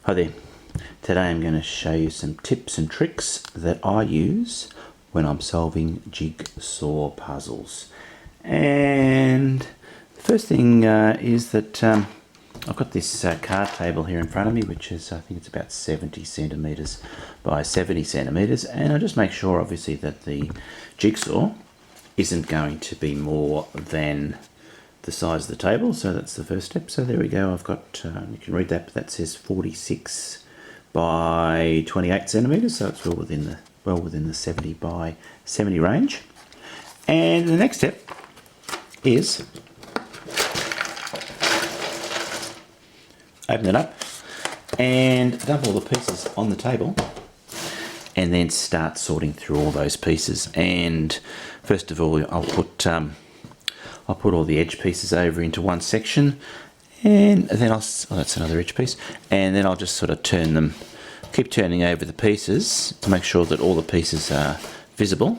Hi there. Today I'm going to show you some tips and tricks that I use when I'm solving jigsaw puzzles. And the first thing is that I've got this card table here in front of me, which is, I think it's about 70 centimetres by 70 centimetres, and I just make sure obviously that the jigsaw isn't going to be more than the size of the table. So that's the first step. So there we go. I've got, you can read that, but that says 46 by 28 centimetres, so it's well within the 70 by 70 range. And the next step is open it up and dump all the pieces on the table, and then start sorting through all those pieces. And first of all, I'll put all the edge pieces over into one section, and then that's another edge piece, and then I'll just sort of keep turning over the pieces to make sure that all the pieces are visible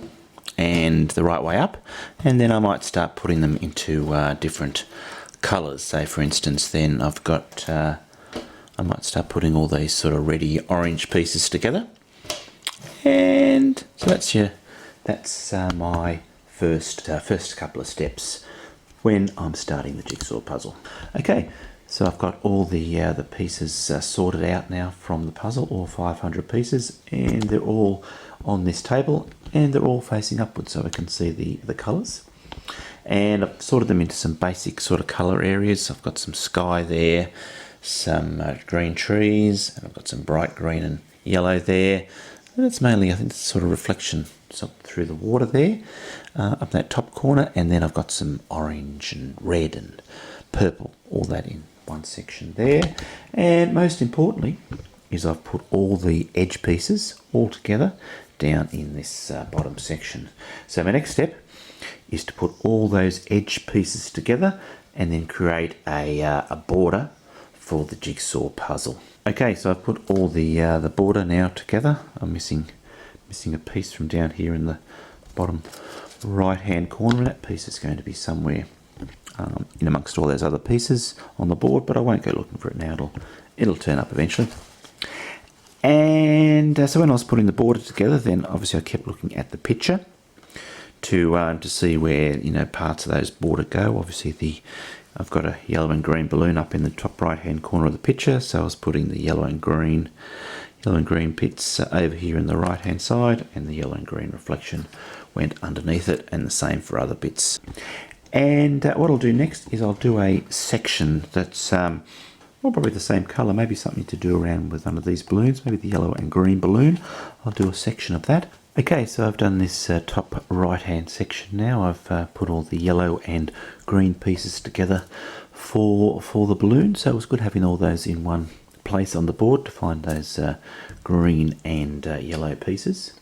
and the right way up. And then I might start putting them into different colours. Say for instance, then I've got, I might start putting all these sort of reddy orange pieces together. And so that's my first couple of steps when I'm starting the jigsaw puzzle. Okay, so I've got all the pieces sorted out now from the puzzle, all 500 pieces, and they're all on this table, and they're all facing upwards so I can see the colours. And I've sorted them into some basic sort of colour areas. I've got some sky there, some green trees, and I've got some bright green and yellow there. And it's mainly, I think, it's sort of reflection through the water there, up that top corner, and then I've got some orange and red and purple, all that in one section there. And most importantly is I've put all the edge pieces all together down in this bottom section. So my next step is to put all those edge pieces together and then create a border for the jigsaw puzzle. Okay, so I've put all the border now together. I'm missing a piece from down here in the bottom right hand corner, and that piece is going to be somewhere in amongst all those other pieces on the board, but I won't go looking for it now. It'll turn up eventually. And so when I was putting the border together, then obviously I kept looking at the picture to see where, you know, parts of those border go. Obviously I've got a yellow and green balloon up in the top right hand corner of the picture, so I was putting the yellow and green bits over here in the right hand side, and the yellow and green reflection went underneath it, and the same for other bits. And what I'll do next is I'll do a section that's well, probably the same colour, maybe something to do around with one of these balloons, maybe the yellow and green balloon. I'll do a section of that. Okay, so I've done this top right hand section now. I've put all the yellow and green pieces together for the balloon, so it was good having all those in one place on the board to find those green and yellow pieces.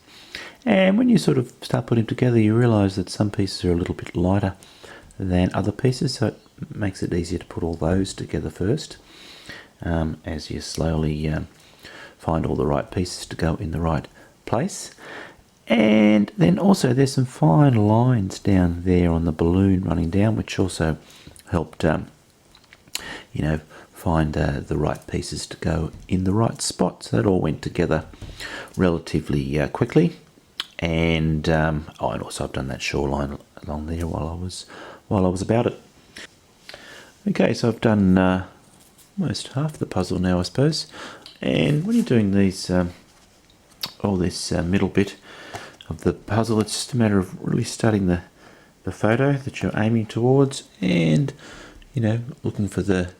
And when you sort of start putting them together, you realise that some pieces are a little bit lighter than other pieces, so it makes it easier to put all those together first, as you slowly find all the right pieces to go in the right place. And then also there's some fine lines down there on the balloon running down, which also helped you know, find the right pieces to go in the right spot. So that all went together relatively quickly. And and also I've done that shoreline along there while I was about it. Okay, so I've done almost half the puzzle now, I suppose. And when you're doing these all this middle bit of the puzzle, it's just a matter of really studying the photo that you're aiming towards, and, you know, looking for the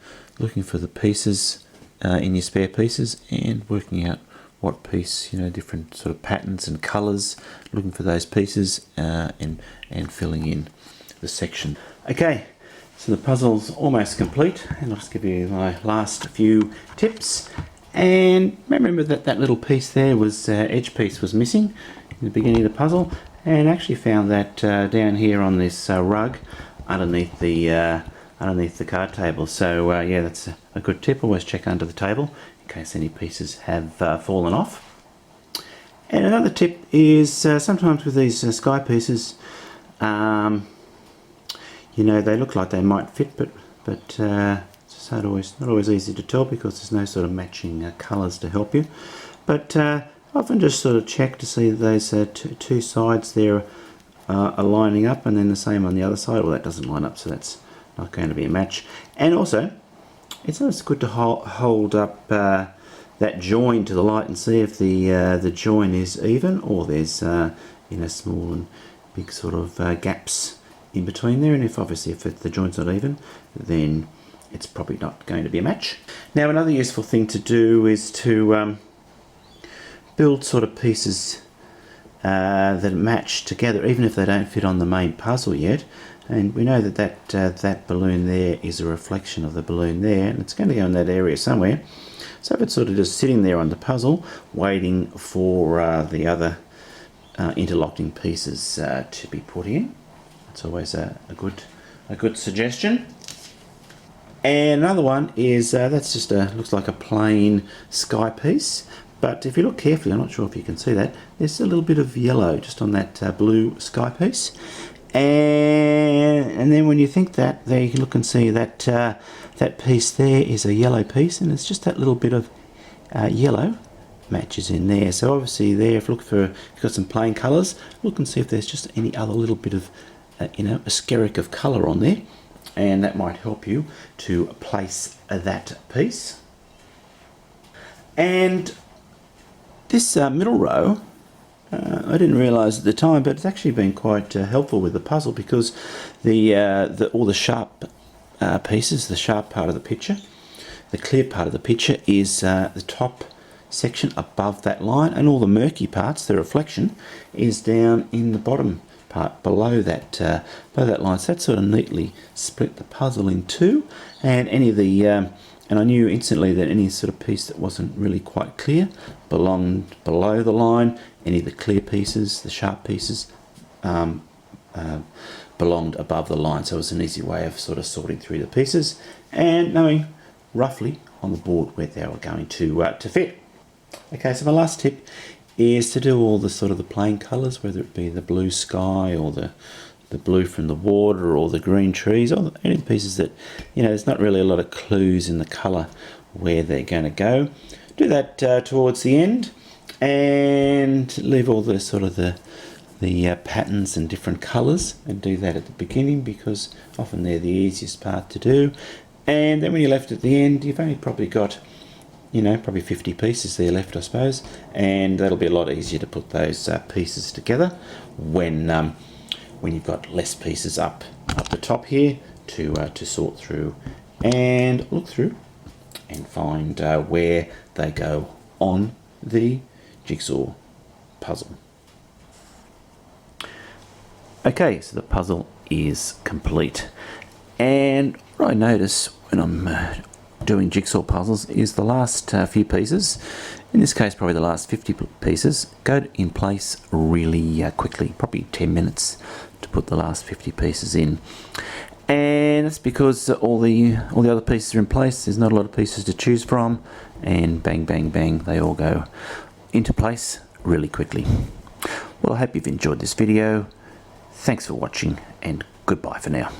pieces in your spare pieces, and working out what piece, you know, different sort of patterns and colours, looking for those pieces and filling in the section. Okay, so the puzzle's almost complete, and I'll just give you my last few tips. And remember that little piece there was edge piece was missing in the beginning of the puzzle, and actually found that down here on this rug underneath the card table. So yeah, that's a good tip. Always check under the table in case any pieces have fallen off. And another tip is sometimes with these sky pieces, you know, they look like they might fit, but So not always easy to tell because there's no sort of matching colours to help you. But often just sort of check to see that those two sides there are lining up, and then the same on the other side. Well, that doesn't line up, so that's not going to be a match. And also, it's always good to hold up that join to the light and see if the join is even, or there's small and big sort of gaps in between there. And if the joint's not even, then it's probably not going to be a match. Now, another useful thing to do is to build sort of pieces that match together, even if they don't fit on the main puzzle yet. And we know that balloon there is a reflection of the balloon there, and it's going to go in that area somewhere. So if it's sort of just sitting there on the puzzle, waiting for the other interlocking pieces to be put in, it's always a good suggestion. And another one is that's just looks like a plain sky piece. But if you look carefully, I'm not sure if you can see that, there's a little bit of yellow just on that blue sky piece. And then when you think that, there you can look and see that that piece there is a yellow piece, and it's just that little bit of yellow matches in there. So obviously there, if you've got some plain colours, look and see if there's just any other little bit of a skerrick of colour on there, and that might help you to place that piece. And this middle row, I didn't realise at the time, but it's actually been quite helpful with the puzzle, because all the sharp pieces, the sharp part of the picture, the clear part of the picture is the top section above that line, and all the murky parts, the reflection, is down in the bottom part below that line. So that sort of neatly split the puzzle in two, and any of the and I knew instantly that any sort of piece that wasn't really quite clear belonged below the line. Any of the clear pieces, the sharp pieces, belonged above the line. So it was an easy way of sort of sorting through the pieces and knowing roughly on the board where they were going to fit. Okay, so my last tip is to do all the sort of the plain colours, whether it be the blue sky or the blue from the water or the green trees, or any pieces that, there's not really a lot of clues in the colour where they're going to go. Do that towards the end, and leave all the sort of the patterns and different colours, and do that at the beginning, because often they're the easiest part to do. And then when you're left at the end, you've only probably got probably 50 pieces there left, I suppose, and that'll be a lot easier to put those pieces together when you've got less pieces up the top here to sort through and look through and find where they go on the jigsaw puzzle. Okay, so the puzzle is complete, and what I notice when I'm doing jigsaw puzzles is the last few pieces, in this case probably the last 50 pieces, go in place really quickly, probably 10 minutes to put the last 50 pieces in. And it's because all the other pieces are in place, there's not a lot of pieces to choose from, and bang bang bang, they all go into place really quickly. Well, I hope you've enjoyed this video. Thanks for watching, and goodbye for now.